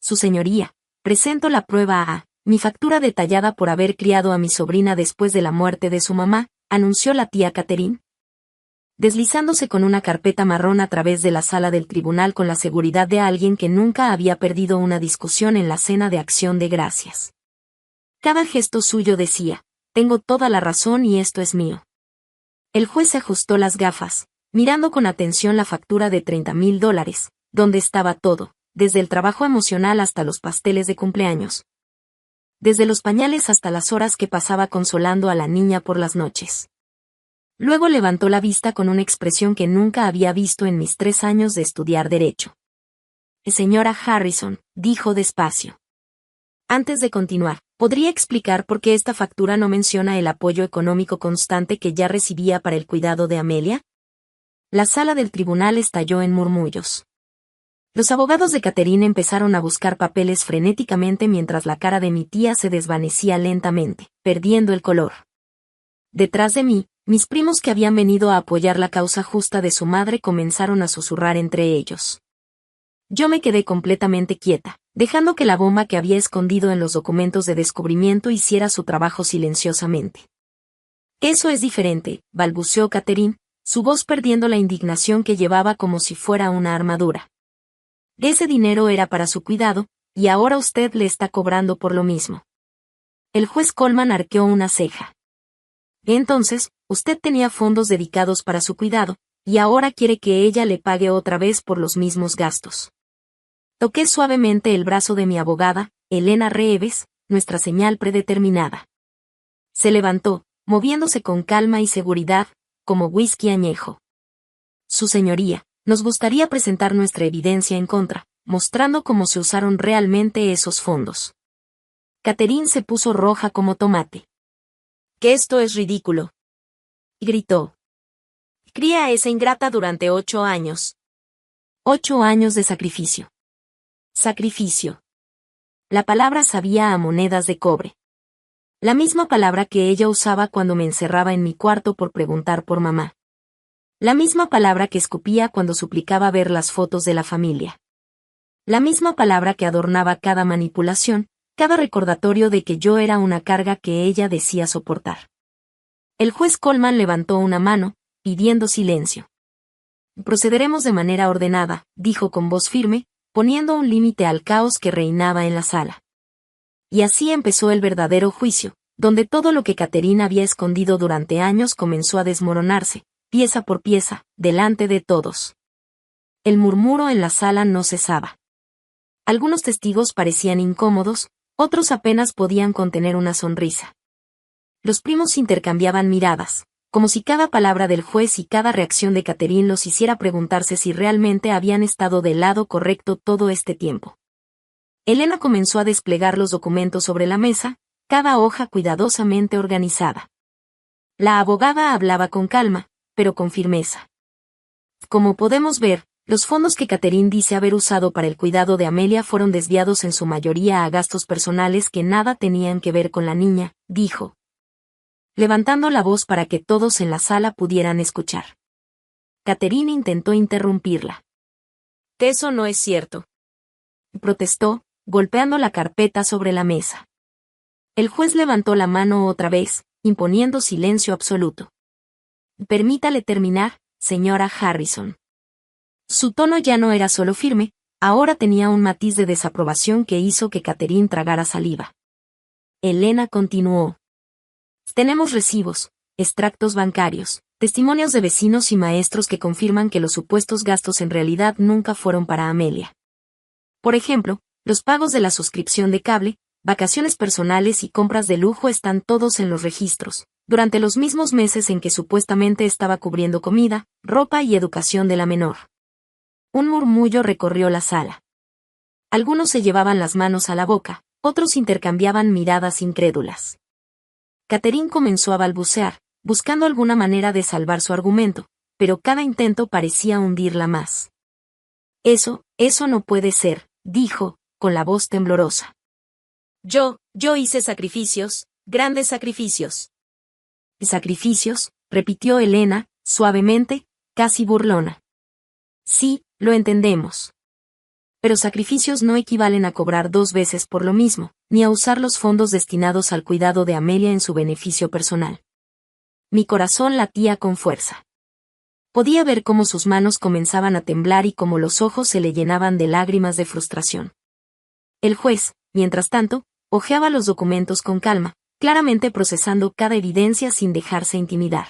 Su señoría, presento la prueba A, mi factura detallada por haber criado a mi sobrina después de la muerte de su mamá, anunció la tía Catherine, deslizándose con una carpeta marrón a través de la sala del tribunal con la seguridad de alguien que nunca había perdido una discusión en la cena de Acción de Gracias. Cada gesto suyo decía, tengo toda la razón y esto es mío. El juez se ajustó las gafas, mirando con atención la factura de $30,000, donde estaba todo, desde el trabajo emocional hasta los pasteles de cumpleaños. Desde los pañales hasta las horas que pasaba consolando a la niña por las noches. Luego levantó la vista con una expresión que nunca había visto en mis 3 años de estudiar Derecho. Señora Harrison, dijo despacio. Antes de continuar, ¿podría explicar por qué esta factura no menciona el apoyo económico constante que ya recibía para el cuidado de Amelia? La sala del tribunal estalló en murmullos. Los abogados de Catherine empezaron a buscar papeles frenéticamente mientras la cara de mi tía se desvanecía lentamente, perdiendo el color. Detrás de mí, mis primos que habían venido a apoyar la causa justa de su madre comenzaron a susurrar entre ellos. Yo me quedé completamente quieta, dejando que la bomba que había escondido en los documentos de descubrimiento hiciera su trabajo silenciosamente. Eso es diferente, balbuceó Catherine, su voz perdiendo la indignación que llevaba como si fuera una armadura. Ese dinero era para su cuidado, y ahora usted le está cobrando por lo mismo. El juez Coleman arqueó una ceja. Entonces, usted tenía fondos dedicados para su cuidado, y ahora quiere que ella le pague otra vez por los mismos gastos. Toqué suavemente el brazo de mi abogada, Elena Reeves, nuestra señal predeterminada. Se levantó, moviéndose con calma y seguridad, como whisky añejo. Su señoría, nos gustaría presentar nuestra evidencia en contra, mostrando cómo se usaron realmente esos fondos. Catherine se puso roja como tomate. Que esto es ridículo. Gritó. Cría a esa ingrata durante 8 años. 8 años de sacrificio. Sacrificio. La palabra sabía a monedas de cobre. La misma palabra que ella usaba cuando me encerraba en mi cuarto por preguntar por mamá. La misma palabra que escupía cuando suplicaba ver las fotos de la familia. La misma palabra que adornaba cada manipulación, cada recordatorio de que yo era una carga que ella decía soportar. El juez Coleman levantó una mano, pidiendo silencio. Procederemos de manera ordenada, dijo con voz firme, poniendo un límite al caos que reinaba en la sala. Y así empezó el verdadero juicio, donde todo lo que Catherine había escondido durante años comenzó a desmoronarse, pieza por pieza, delante de todos. El murmuro en la sala no cesaba. Algunos testigos parecían incómodos, otros apenas podían contener una sonrisa. Los primos intercambiaban miradas, como si cada palabra del juez y cada reacción de Catherine los hiciera preguntarse si realmente habían estado del lado correcto todo este tiempo. Elena comenzó a desplegar los documentos sobre la mesa, cada hoja cuidadosamente organizada. La abogada hablaba con calma, pero con firmeza. Como podemos ver, los fondos que Catherine dice haber usado para el cuidado de Amelia fueron desviados en su mayoría a gastos personales que nada tenían que ver con la niña, dijo, levantando la voz para que todos en la sala pudieran escuchar. Catherine intentó interrumpirla. Eso no es cierto. Protestó, golpeando la carpeta sobre la mesa. El juez levantó la mano otra vez, imponiendo silencio absoluto. Permítale terminar, señora Harrison. Su tono ya no era solo firme, ahora tenía un matiz de desaprobación que hizo que Catherine tragara saliva. Elena continuó. Tenemos recibos, extractos bancarios, testimonios de vecinos y maestros que confirman que los supuestos gastos en realidad nunca fueron para Amelia. Por ejemplo, los pagos de la suscripción de cable, vacaciones personales y compras de lujo están todos en los registros, durante los mismos meses en que supuestamente estaba cubriendo comida, ropa y educación de la menor. Un murmullo recorrió la sala. Algunos se llevaban las manos a la boca, otros intercambiaban miradas incrédulas. Catherine comenzó a balbucear, buscando alguna manera de salvar su argumento, pero cada intento parecía hundirla más. Eso no puede ser, dijo, con la voz temblorosa. Yo hice sacrificios, grandes sacrificios. ¿Sacrificios?, repitió Elena, suavemente, casi burlona. Sí, lo entendemos. Pero sacrificios no equivalen a cobrar 2 veces por lo mismo, ni a usar los fondos destinados al cuidado de Amelia en su beneficio personal. Mi corazón latía con fuerza. Podía ver cómo sus manos comenzaban a temblar y cómo los ojos se le llenaban de lágrimas de frustración. El juez, mientras tanto, hojeaba los documentos con calma, claramente procesando cada evidencia sin dejarse intimidar.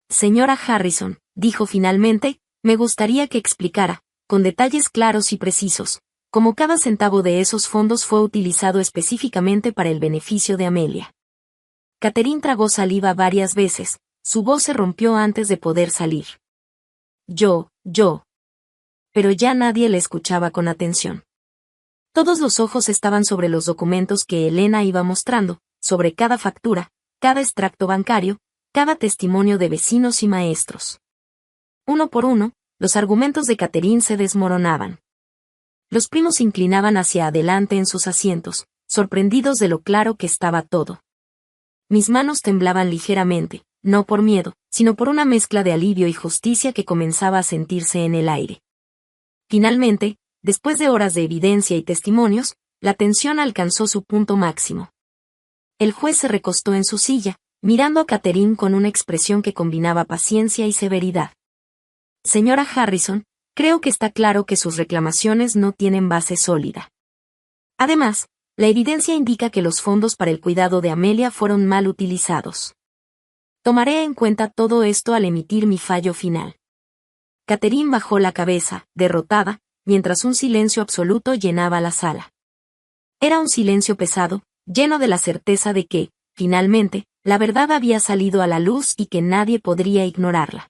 Señora Harrison, dijo finalmente, me gustaría que explicara, con detalles claros y precisos, cómo cada centavo de esos fondos fue utilizado específicamente para el beneficio de Amelia. Catherine tragó saliva varias veces, su voz se rompió antes de poder salir. Yo. Pero ya nadie le escuchaba con atención. Todos los ojos estaban sobre los documentos que Elena iba mostrando, sobre cada factura, cada extracto bancario, cada testimonio de vecinos y maestros. Uno por uno, los argumentos de Catherine se desmoronaban. Los primos se inclinaban hacia adelante en sus asientos, sorprendidos de lo claro que estaba todo. Mis manos temblaban ligeramente, no por miedo, sino por una mezcla de alivio y justicia que comenzaba a sentirse en el aire. Finalmente, después de horas de evidencia y testimonios, la tensión alcanzó su punto máximo. El juez se recostó en su silla, mirando a Catherine con una expresión que combinaba paciencia y severidad. Señora Harrison, creo que está claro que sus reclamaciones no tienen base sólida. Además, la evidencia indica que los fondos para el cuidado de Amelia fueron mal utilizados. Tomaré en cuenta todo esto al emitir mi fallo final. Catherine bajó la cabeza, derrotada, mientras un silencio absoluto llenaba la sala. Era un silencio pesado, lleno de la certeza de que, finalmente, la verdad había salido a la luz y que nadie podría ignorarla.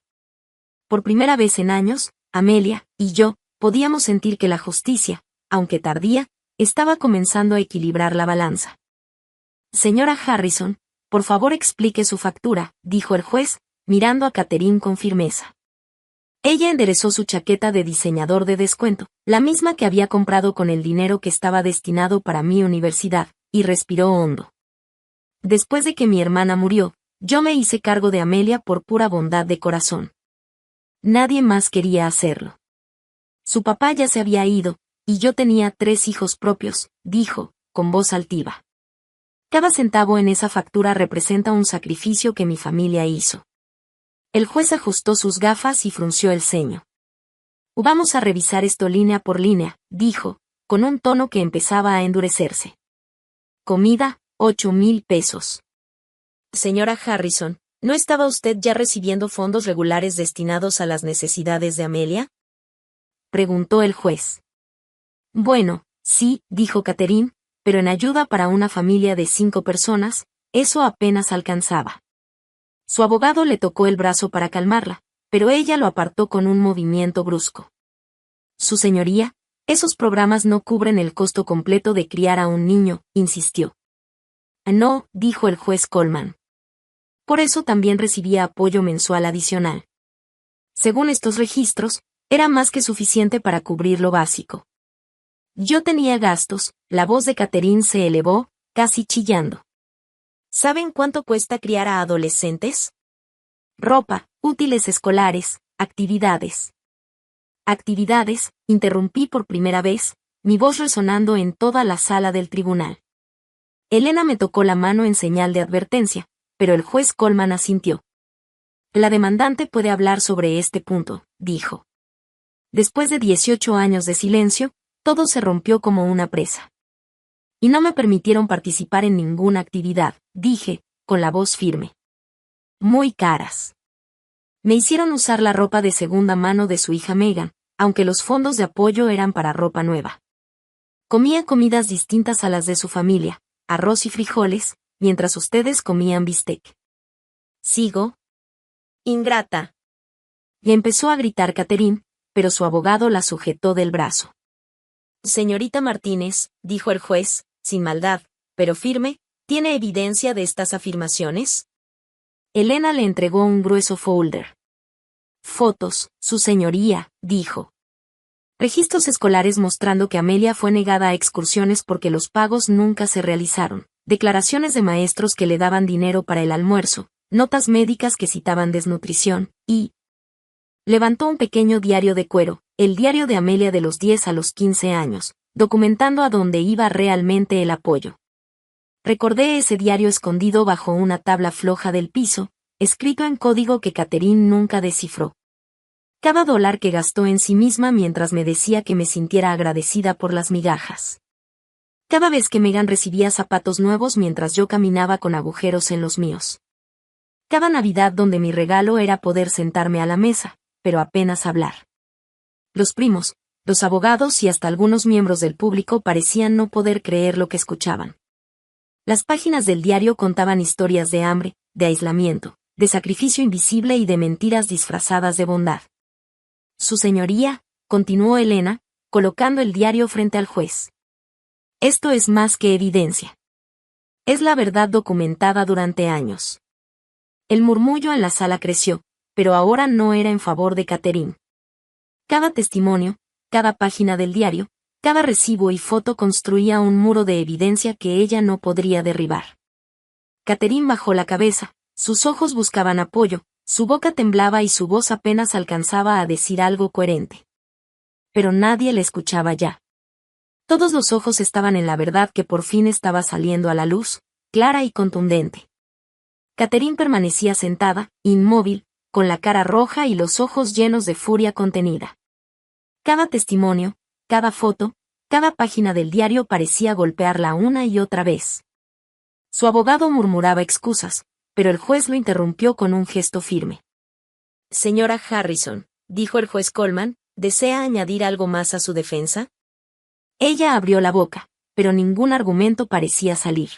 Por primera vez en años, Amelia y yo podíamos sentir que la justicia, aunque tardía, estaba comenzando a equilibrar la balanza. Señora Harrison, por favor explique su factura, dijo el juez, mirando a Catherine con firmeza. Ella enderezó su chaqueta de diseñador de descuento, la misma que había comprado con el dinero que estaba destinado para mi universidad, y respiró hondo. Después de que mi hermana murió, yo me hice cargo de Amelia por pura bondad de corazón. Nadie más quería hacerlo. Su papá ya se había ido, y yo tenía 3 hijos propios, dijo, con voz altiva. Cada centavo en esa factura representa un sacrificio que mi familia hizo. El juez ajustó sus gafas y frunció el ceño. Vamos a revisar esto línea por línea, dijo, con un tono que empezaba a endurecerse. Comida, 8,000 pesos. Señora Harrison, ¿no estaba usted ya recibiendo fondos regulares destinados a las necesidades de Amelia? Preguntó el juez. Bueno, sí, dijo Catherine, pero en ayuda para una familia de 5 personas, eso apenas alcanzaba. Su abogado le tocó el brazo para calmarla, pero ella lo apartó con un movimiento brusco. Su señoría, esos programas no cubren el costo completo de criar a un niño, insistió. No, dijo el juez Coleman. Por eso también recibía apoyo mensual adicional. Según estos registros, era más que suficiente para cubrir lo básico. Yo tenía gastos, la voz de Catherine se elevó, casi chillando. ¿Saben cuánto cuesta criar a adolescentes? Ropa, útiles escolares, actividades. Actividades, interrumpí por primera vez, mi voz resonando en toda la sala del tribunal. Elena me tocó la mano en señal de advertencia, pero el juez Coleman asintió. La demandante puede hablar sobre este punto, dijo. Después de 18 años de silencio, todo se rompió como una presa. Y no me permitieron participar en ninguna actividad, dije, con la voz firme. Muy caras. Me hicieron usar la ropa de segunda mano de su hija Megan, aunque los fondos de apoyo eran para ropa nueva. Comía comidas distintas a las de su familia, arroz y frijoles, mientras ustedes comían bistec. ¿Sigo? Ingrata. Y empezó a gritar Catherine, pero su abogado la sujetó del brazo. Señorita Martínez, dijo el juez, sin maldad, pero firme, ¿tiene evidencia de estas afirmaciones? Elena le entregó un grueso folder. Fotos, su señoría, dijo. Registros escolares mostrando que Amelia fue negada a excursiones porque los pagos nunca se realizaron, declaraciones de maestros que le daban dinero para el almuerzo, notas médicas que citaban desnutrición, y... Levantó un pequeño diario de cuero, el diario de Amelia de los 10 a los 15 años, documentando a dónde iba realmente el apoyo. Recordé ese diario escondido bajo una tabla floja del piso, escrito en código que Catherine nunca descifró. Cada dólar que gastó en sí misma mientras me decía que me sintiera agradecida por las migajas. Cada vez que Megan recibía zapatos nuevos mientras yo caminaba con agujeros en los míos. Cada Navidad donde mi regalo era poder sentarme a la mesa, pero apenas hablar. Los primos, los abogados y hasta algunos miembros del público parecían no poder creer lo que escuchaban. Las páginas del diario contaban historias de hambre, de aislamiento, de sacrificio invisible y de mentiras disfrazadas de bondad. Su señoría, continuó Elena, colocando el diario frente al juez. Esto es más que evidencia. Es la verdad documentada durante años. El murmullo en la sala creció, pero ahora no era en favor de Catherine. Cada testimonio, cada página del diario, cada recibo y foto construía un muro de evidencia que ella no podría derribar. Catherine bajó la cabeza, sus ojos buscaban apoyo, su boca temblaba y su voz apenas alcanzaba a decir algo coherente. Pero nadie le escuchaba ya. Todos los ojos estaban en la verdad que por fin estaba saliendo a la luz, clara y contundente. Catherine permanecía sentada, inmóvil, con la cara roja y los ojos llenos de furia contenida. Cada testimonio, cada foto, cada página del diario parecía golpearla una y otra vez. Su abogado murmuraba excusas, pero el juez lo interrumpió con un gesto firme. Señora Harrison, dijo el juez Coleman, ¿desea añadir algo más a su defensa? Ella abrió la boca, pero ningún argumento parecía salir.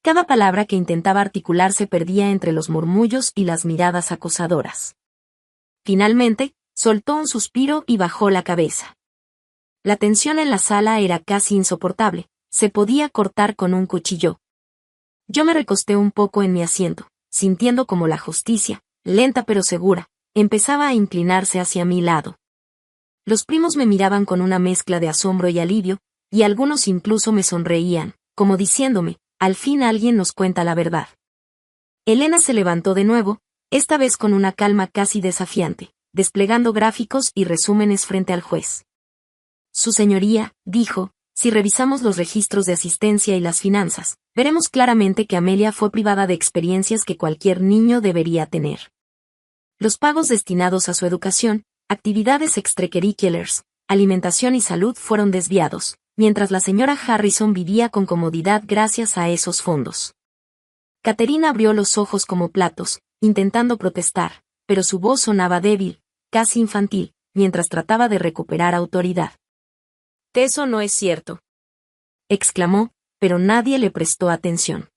Cada palabra que intentaba articular se perdía entre los murmullos y las miradas acusadoras. Finalmente, soltó un suspiro y bajó la cabeza. La tensión en la sala era casi insoportable, se podía cortar con un cuchillo. Yo me recosté un poco en mi asiento, sintiendo como la justicia, lenta pero segura, empezaba a inclinarse hacia mi lado. Los primos me miraban con una mezcla de asombro y alivio, y algunos incluso me sonreían, como diciéndome, al fin alguien nos cuenta la verdad. Elena se levantó de nuevo, esta vez con una calma casi desafiante, desplegando gráficos y resúmenes frente al juez. Su señoría, dijo, si revisamos los registros de asistencia y las finanzas, veremos claramente que Amelia fue privada de experiencias que cualquier niño debería tener. Los pagos destinados a su educación, actividades extracurriculares, alimentación y salud fueron desviados, mientras la señora Harrison vivía con comodidad gracias a esos fondos. Catherine abrió los ojos como platos, intentando protestar, pero su voz sonaba débil, casi infantil, mientras trataba de recuperar autoridad. «Eso no es cierto», exclamó, pero nadie le prestó atención.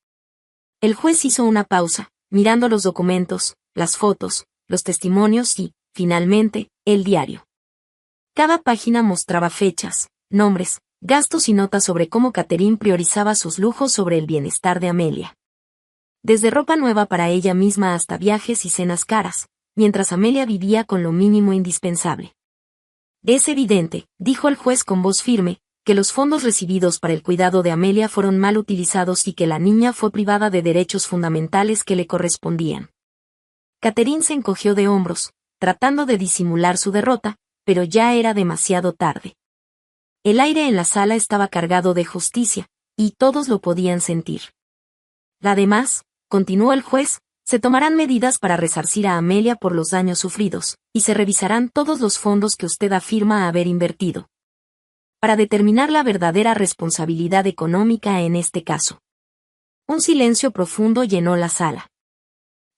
El juez hizo una pausa, mirando los documentos, las fotos, los testimonios y, finalmente, el diario. Cada página mostraba fechas, nombres, gastos y notas sobre cómo Catherine priorizaba sus lujos sobre el bienestar de Amelia. Desde ropa nueva para ella misma hasta viajes y cenas caras, mientras Amelia vivía con lo mínimo indispensable. Es evidente, dijo el juez con voz firme, que los fondos recibidos para el cuidado de Amelia fueron mal utilizados y que la niña fue privada de derechos fundamentales que le correspondían. Catherine se encogió de hombros, tratando de disimular su derrota, pero ya era demasiado tarde. El aire en la sala estaba cargado de justicia, y todos lo podían sentir. Además, continuó el juez, se tomarán medidas para resarcir a Amelia por los daños sufridos, y se revisarán todos los fondos que usted afirma haber invertido. Para determinar la verdadera responsabilidad económica en este caso. Un silencio profundo llenó la sala.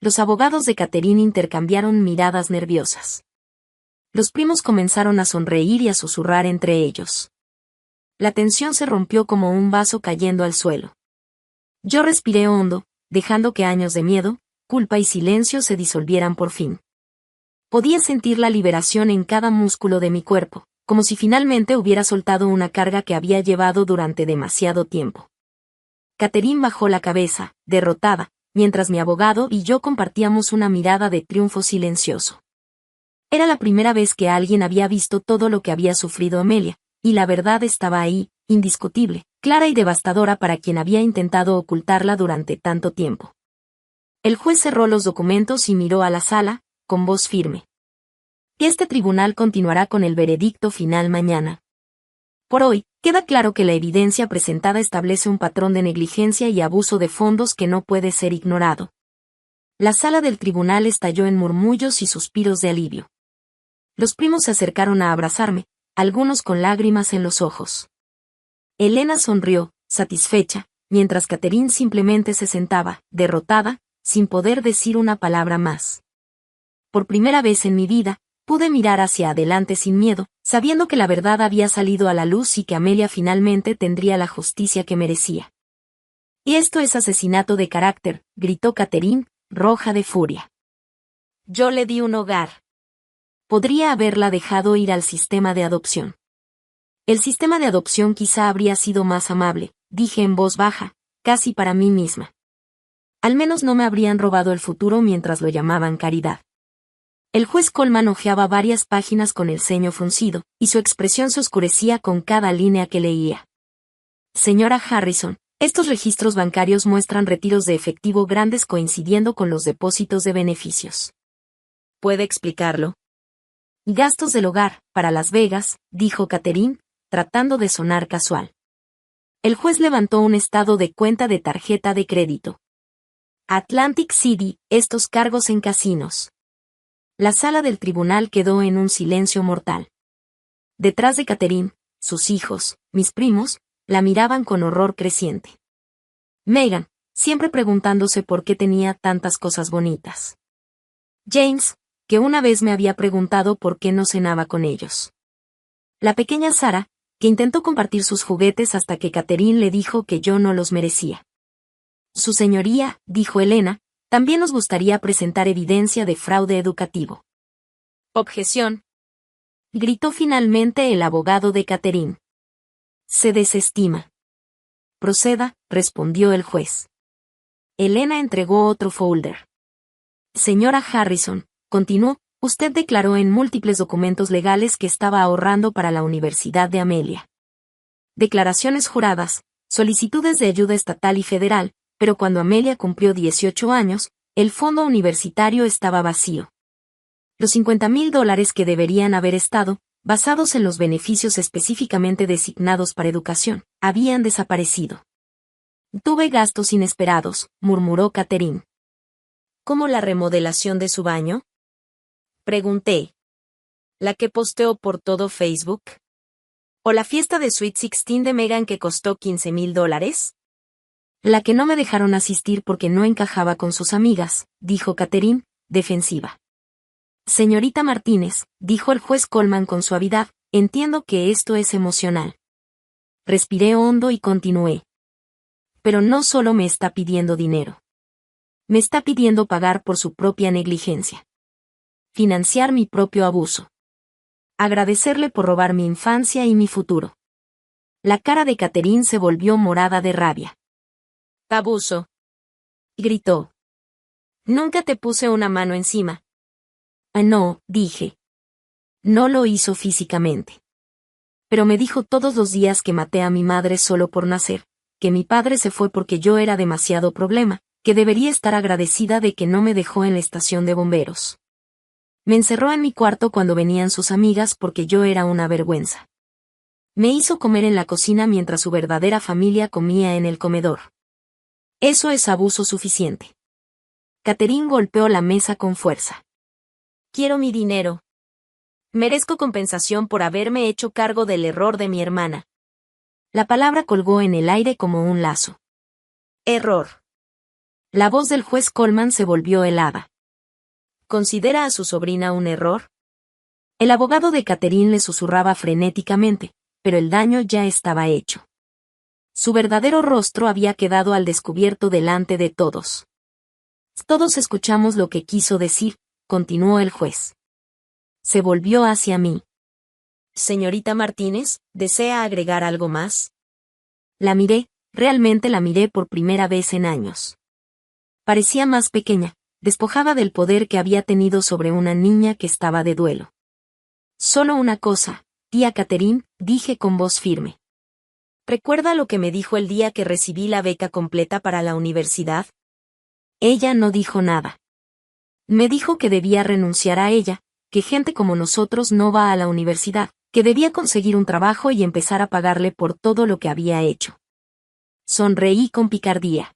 Los abogados de Catherine intercambiaron miradas nerviosas. Los primos comenzaron a sonreír y a susurrar entre ellos. La tensión se rompió como un vaso cayendo al suelo. Yo respiré hondo, dejando que años de miedo, culpa y silencio se disolvieran por fin. Podía sentir la liberación en cada músculo de mi cuerpo, como si finalmente hubiera soltado una carga que había llevado durante demasiado tiempo. Catherine bajó la cabeza, derrotada, mientras mi abogado y yo compartíamos una mirada de triunfo silencioso. Era la primera vez que alguien había visto todo lo que había sufrido Amelia, y la verdad estaba ahí, indiscutible, clara y devastadora para quien había intentado ocultarla durante tanto tiempo. El juez cerró los documentos y miró a la sala, con voz firme. que este tribunal continuará con el veredicto final mañana. Por hoy, queda claro que la evidencia presentada establece un patrón de negligencia y abuso de fondos que no puede ser ignorado. La sala del tribunal estalló en murmullos y suspiros de alivio. Los primos se acercaron a abrazarme, algunos con lágrimas en los ojos. Elena sonrió, satisfecha, mientras Catherine simplemente se sentaba, derrotada, sin poder decir una palabra más. Por primera vez en mi vida, pude mirar hacia adelante sin miedo, sabiendo que la verdad había salido a la luz y que Amelia finalmente tendría la justicia que merecía. Y esto es asesinato de carácter, gritó Catherine, roja de furia. Yo le di un hogar. Podría haberla dejado ir al sistema de adopción. El sistema de adopción quizá habría sido más amable, dije en voz baja, casi para mí misma. Al menos no me habrían robado el futuro mientras lo llamaban caridad. El juez Coleman hojeaba varias páginas con el ceño fruncido, y su expresión se oscurecía con cada línea que leía. Señora Harrison, estos registros bancarios muestran retiros de efectivo grandes coincidiendo con los depósitos de beneficios. ¿Puede explicarlo? Gastos del hogar, para Las Vegas, dijo Catherine, tratando de sonar casual. El juez levantó un estado de cuenta de tarjeta de crédito. Atlantic City, estos cargos en casinos. La sala del tribunal quedó en un silencio mortal. Detrás de Catherine, sus hijos, mis primos, la miraban con horror creciente. Megan, siempre preguntándose por qué tenía tantas cosas bonitas. James, que una vez me había preguntado por qué no cenaba con ellos. La pequeña Sarah, que intentó compartir sus juguetes hasta que Catherine le dijo que yo no los merecía. Su señoría, dijo Elena, también nos gustaría presentar evidencia de fraude educativo. Objeción. Gritó finalmente el abogado de Catherine. Se desestima. Proceda, respondió el juez. Elena entregó otro folder. Señora Harrison, continuó, usted declaró en múltiples documentos legales que estaba ahorrando para la Universidad de Amelia. Declaraciones juradas, solicitudes de ayuda estatal y federal, pero cuando Amelia cumplió 18 años, el fondo universitario estaba vacío. Los $50,000 que deberían haber estado, basados en los beneficios específicamente designados para educación, habían desaparecido. Tuve gastos inesperados, murmuró Catherine. ¿Cómo la remodelación de su baño? Pregunté. ¿La que posteó por todo Facebook? ¿O la fiesta de Sweet 16 de Megan que costó $15,000? La que no me dejaron asistir porque no encajaba con sus amigas, dijo Catherine, defensiva. Señorita Martínez, dijo el juez Coleman con suavidad, entiendo que esto es emocional. Respiré hondo y continué. Pero no solo me está pidiendo dinero. Me está pidiendo pagar por su propia negligencia. Financiar mi propio abuso. Agradecerle por robar mi infancia y mi futuro. La cara de Catherine se volvió morada de rabia. Abuso. Gritó. Nunca te puse una mano encima. No, dije. No lo hizo físicamente. Pero me dijo todos los días que maté a mi madre solo por nacer, que mi padre se fue porque yo era demasiado problema, que debería estar agradecida de que no me dejó en la estación de bomberos. Me encerró en mi cuarto cuando venían sus amigas porque yo era una vergüenza. Me hizo comer en la cocina mientras su verdadera familia comía en el comedor. Eso es abuso suficiente. Catherine golpeó la mesa con fuerza. Quiero mi dinero. Merezco compensación por haberme hecho cargo del error de mi hermana. La palabra colgó en el aire como un lazo. Error. La voz del juez Coleman se volvió helada. ¿Considera a su sobrina un error? El abogado de Catherine le susurraba frenéticamente, pero el daño ya estaba hecho. Su verdadero rostro había quedado al descubierto delante de todos. Todos escuchamos lo que quiso decir, continuó el juez. Se volvió hacia mí. Señorita Martínez, ¿desea agregar algo más? La miré, realmente la miré por primera vez en años. Parecía más pequeña, despojada del poder que había tenido sobre una niña que estaba de duelo. Solo una cosa, tía Catherine, dije con voz firme. ¿Recuerda lo que me dijo el día que recibí la beca completa para la universidad? Ella no dijo nada. Me dijo que debía renunciar a ella, que gente como nosotros no va a la universidad, que debía conseguir un trabajo y empezar a pagarle por todo lo que había hecho. Sonreí con picardía.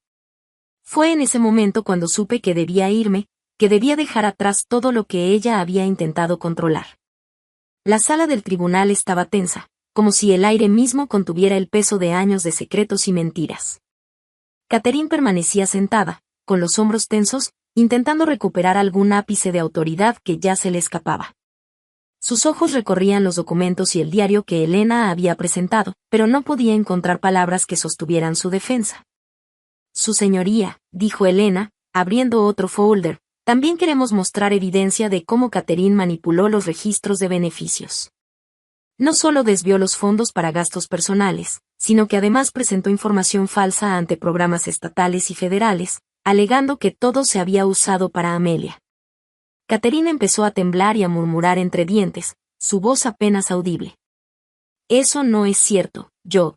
Fue en ese momento cuando supe que debía irme, que debía dejar atrás todo lo que ella había intentado controlar. La sala del tribunal estaba tensa, como si el aire mismo contuviera el peso de años de secretos y mentiras. Catherine permanecía sentada, con los hombros tensos, intentando recuperar algún ápice de autoridad que ya se le escapaba. Sus ojos recorrían los documentos y el diario que Elena había presentado, pero no podía encontrar palabras que sostuvieran su defensa. Su señoría, dijo Elena, abriendo otro folder, también queremos mostrar evidencia de cómo Catherine manipuló los registros de beneficios. No solo desvió los fondos para gastos personales, sino que además presentó información falsa ante programas estatales y federales, alegando que todo se había usado para Amelia. Catherine empezó a temblar y a murmurar entre dientes, su voz apenas audible. Eso no es cierto, yo.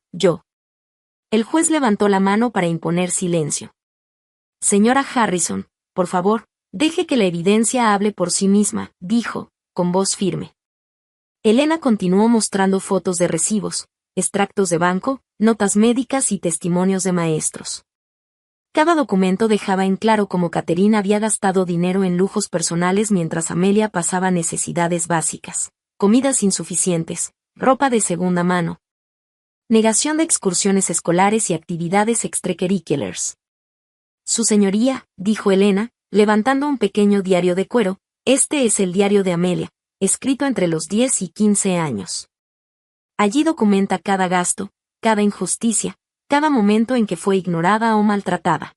El juez levantó la mano para imponer silencio. Señora Harrison, por favor, deje que la evidencia hable por sí misma, dijo, con voz firme. Elena continuó mostrando fotos de recibos, extractos de banco, notas médicas y testimonios de maestros. Cada documento dejaba en claro cómo Catherine había gastado dinero en lujos personales mientras Amelia pasaba necesidades básicas, comidas insuficientes, ropa de segunda mano. Negación de excursiones escolares y actividades extracurriculars. Su señoría, dijo Elena, levantando un pequeño diario de cuero, este es el diario de Amelia, escrito entre los 10 y 15 años. Allí documenta cada gasto, cada injusticia, cada momento en que fue ignorada o maltratada.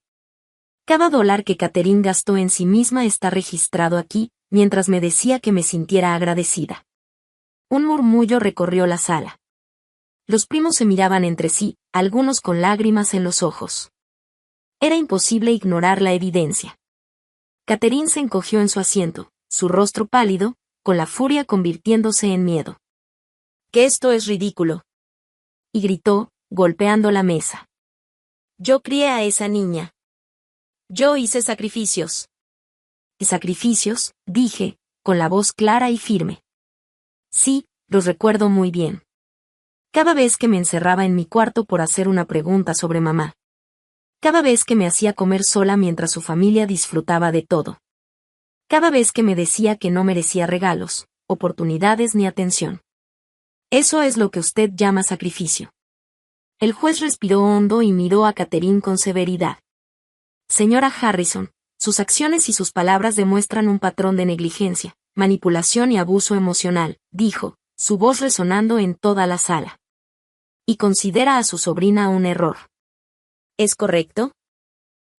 Cada dólar que Catherine gastó en sí misma está registrado aquí, mientras me decía que me sintiera agradecida. Un murmullo recorrió la sala. Los primos se miraban entre sí, algunos con lágrimas en los ojos. Era imposible ignorar la evidencia. Catherine se encogió en su asiento, su rostro pálido, con la furia convirtiéndose en miedo. «Que esto es ridículo», y gritó, golpeando la mesa. «Yo crié a esa niña. Yo hice sacrificios». «¿Sacrificios?», dije, con la voz clara y firme. «Sí, los recuerdo muy bien. Cada vez que me encerraba en mi cuarto por hacer una pregunta sobre mamá. Cada vez que me hacía comer sola mientras su familia disfrutaba de todo. Cada vez que me decía que no merecía regalos, oportunidades ni atención. Eso es lo que usted llama sacrificio». El juez respiró hondo y miró a Catherine con severidad. «Señora Harrison, sus acciones y sus palabras demuestran un patrón de negligencia, manipulación y abuso emocional», dijo, su voz resonando en toda la sala. «Y considera a su sobrina un error. ¿Es correcto?».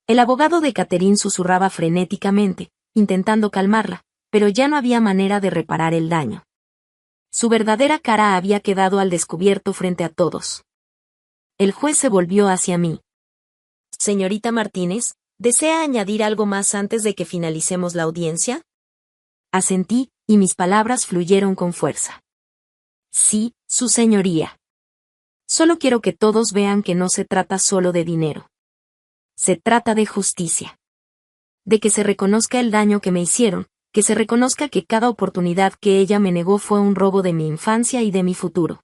El abogado de Catherine susurraba frenéticamente, intentando calmarla, pero ya no había manera de reparar el daño. Su verdadera cara había quedado al descubierto frente a todos. El juez se volvió hacia mí. «Señorita Martínez, ¿desea añadir algo más antes de que finalicemos la audiencia?». Asentí, y mis palabras fluyeron con fuerza. «Sí, su señoría. Solo quiero que todos vean que no se trata solo de dinero. Se trata de justicia. De que se reconozca el daño que me hicieron, que se reconozca que cada oportunidad que ella me negó fue un robo de mi infancia y de mi futuro.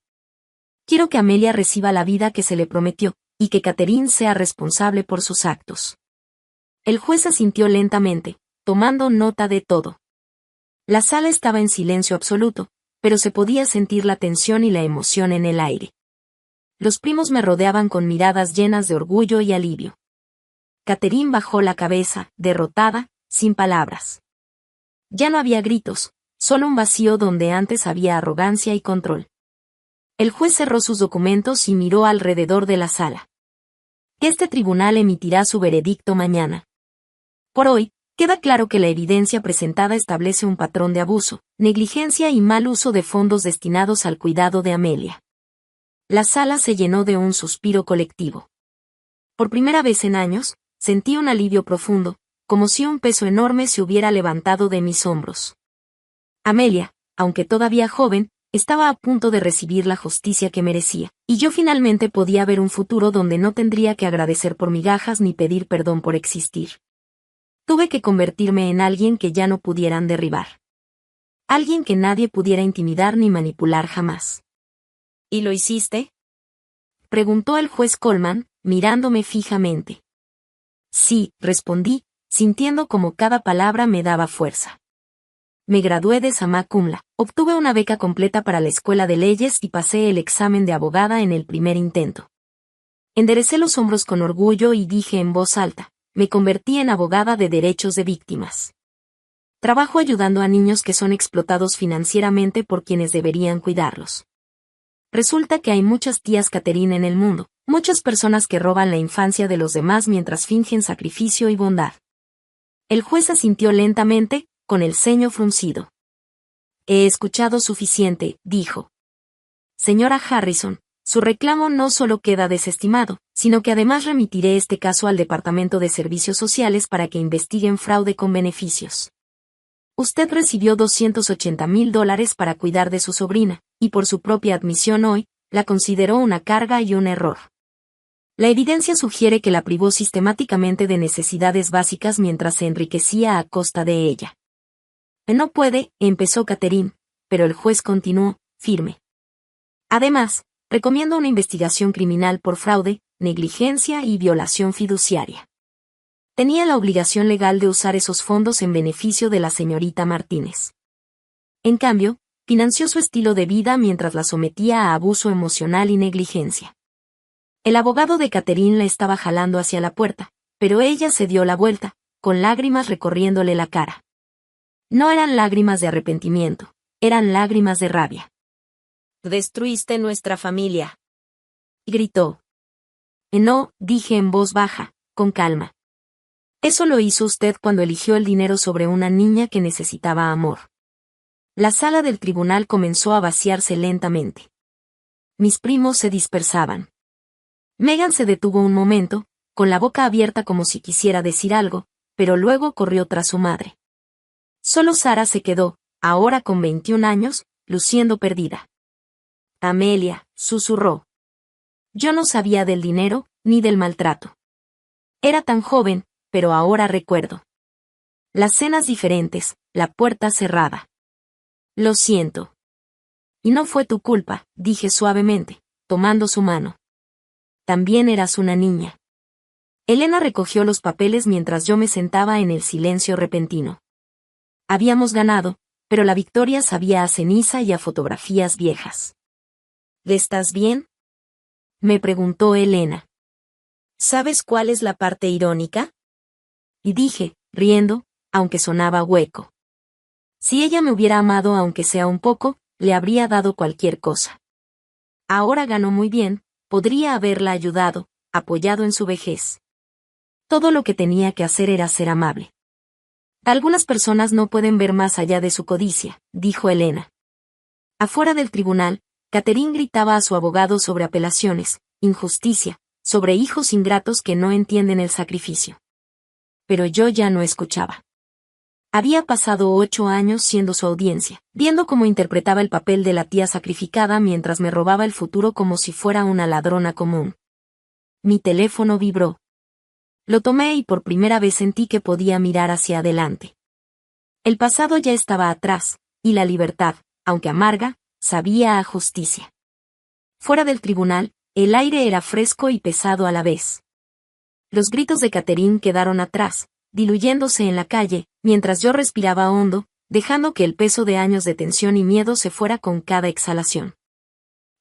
Quiero que Amelia reciba la vida que se le prometió, y que Catherine sea responsable por sus actos». El juez asintió lentamente, tomando nota de todo. La sala estaba en silencio absoluto, pero se podía sentir la tensión y la emoción en el aire. Los primos me rodeaban con miradas llenas de orgullo y alivio. Catherine bajó la cabeza, derrotada, sin palabras. Ya no había gritos, solo un vacío donde antes había arrogancia y control. El juez cerró sus documentos y miró alrededor de la sala. «Este tribunal emitirá su veredicto mañana. Por hoy, queda claro que la evidencia presentada establece un patrón de abuso, negligencia y mal uso de fondos destinados al cuidado de Amelia». La sala se llenó de un suspiro colectivo. Por primera vez en años, sentí un alivio profundo, como si un peso enorme se hubiera levantado de mis hombros. Amelia, aunque todavía joven, estaba a punto de recibir la justicia que merecía, y yo finalmente podía ver un futuro donde no tendría que agradecer por migajas ni pedir perdón por existir. Tuve que convertirme en alguien que ya no pudieran derribar. Alguien que nadie pudiera intimidar ni manipular jamás. ¿Y lo hiciste? Preguntó el juez Coleman, mirándome fijamente. Sí, respondí, sintiendo como cada palabra me daba fuerza. Me gradué de summa cum laude, obtuve una beca completa para la escuela de leyes y pasé el examen de abogada en el primer intento. Enderecé los hombros con orgullo y dije en voz alta, me convertí en abogada de derechos de víctimas. Trabajo ayudando a niños que son explotados financieramente por quienes deberían cuidarlos. Resulta que hay muchas tías Catherine en el mundo, muchas personas que roban la infancia de los demás mientras fingen sacrificio y bondad. El juez asintió lentamente, con el ceño fruncido. He escuchado suficiente, dijo. Señora Harrison, su reclamo no solo queda desestimado, sino que además remitiré este caso al Departamento de Servicios Sociales para que investiguen fraude con beneficios. Usted recibió $280,000 para cuidar de su sobrina, y por su propia admisión hoy, la consideró una carga y un error. La evidencia sugiere que la privó sistemáticamente de necesidades básicas mientras se enriquecía a costa de ella. No puede, empezó Catherine, pero el juez continuó, firme. Además, recomiendo una investigación criminal por fraude, negligencia y violación fiduciaria. Tenía la obligación legal de usar esos fondos en beneficio de la señorita Martínez. En cambio, financió su estilo de vida mientras la sometía a abuso emocional y negligencia. El abogado de Catherine la estaba jalando hacia la puerta, pero ella se dio la vuelta, con lágrimas recorriéndole la cara. No eran lágrimas de arrepentimiento, eran lágrimas de rabia. Destruiste nuestra familia. Gritó. No, dije en voz baja, con calma. Eso lo hizo usted cuando eligió el dinero sobre una niña que necesitaba amor. La sala del tribunal comenzó a vaciarse lentamente. Mis primos se dispersaban. Megan se detuvo un momento, con la boca abierta como si quisiera decir algo, pero luego corrió tras su madre. Solo Sara se quedó, ahora con 21 años, luciendo perdida. Amelia, susurró. Yo no sabía del dinero, ni del maltrato. Era tan joven, pero ahora recuerdo. Las cenas diferentes, la puerta cerrada. Lo siento. Y no fue tu culpa, dije suavemente, tomando su mano. También eras una niña. Elena recogió los papeles mientras yo me sentaba en el silencio repentino. Habíamos ganado, pero la victoria sabía a ceniza y a fotografías viejas. ¿Estás bien?, me preguntó Elena. ¿Sabes cuál es la parte irónica? Y dije, riendo, aunque sonaba hueco. Si ella me hubiera amado aunque sea un poco, le habría dado cualquier cosa. Ahora ganó muy bien, podría haberla ayudado, apoyado en su vejez. Todo lo que tenía que hacer era ser amable. Algunas personas no pueden ver más allá de su codicia, dijo Elena. Afuera del tribunal, Catherine gritaba a su abogado sobre apelaciones, injusticia, sobre hijos ingratos que no entienden el sacrificio. Pero yo ya no escuchaba. Había pasado 8 años siendo su audiencia, viendo cómo interpretaba el papel de la tía sacrificada mientras me robaba el futuro como si fuera una ladrona común. Mi teléfono vibró. Lo tomé y por primera vez sentí que podía mirar hacia adelante. El pasado ya estaba atrás, y la libertad, aunque amarga, sabía a justicia. Fuera del tribunal, el aire era fresco y pesado a la vez. Los gritos de Catherine quedaron atrás, diluyéndose en la calle, mientras yo respiraba hondo, dejando que el peso de años de tensión y miedo se fuera con cada exhalación.